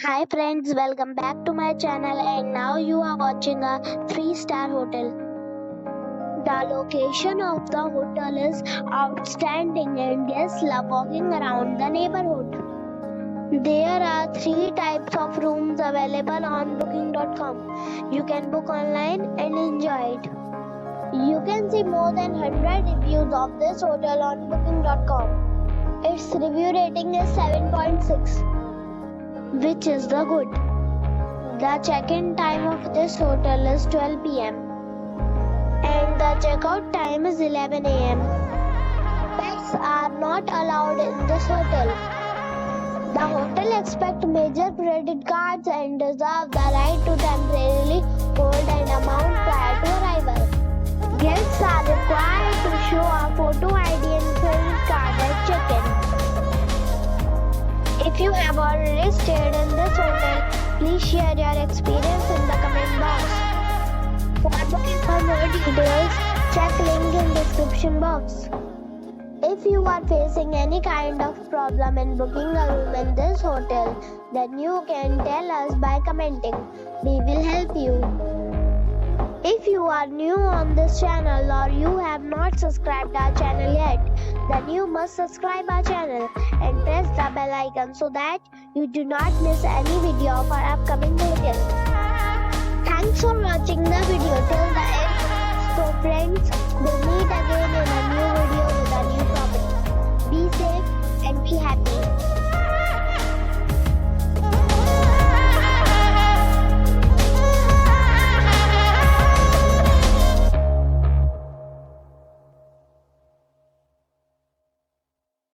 Hi friends, welcome back to my channel and now you are watching a 3-star hotel. The location of the hotel is outstanding and guests love walking around the neighborhood. There are 3 types of rooms available on booking.com. You can book online and enjoy it. You can see more than 100 reviews of this hotel on booking.com. Its review rating is 7.6. which is the good. The check-in time of this hotel is 12 p.m. and the check-out time is 11 a.m. Pets are not allowed in this hotel. The hotel accepts major credit cards and reserves the right to temporarily hold an amount prior to arrival. Guests are required to show a photo ID and credit card at check-in. If you have already stayed in this hotel, please share your experience in the comment box. For booking for more details, check link in description box. If you are facing any kind of problem in booking a room in this hotel, then you can tell us by commenting. We will help you. If you are new on this channel or you have not subscribed our channel yet, then you must subscribe our channel and press the bell icon so that you do not miss any video of our upcoming videos. Thanks for watching the video till the end. So friends, we'll meet again in a new video with a new property. Be safe and be happy.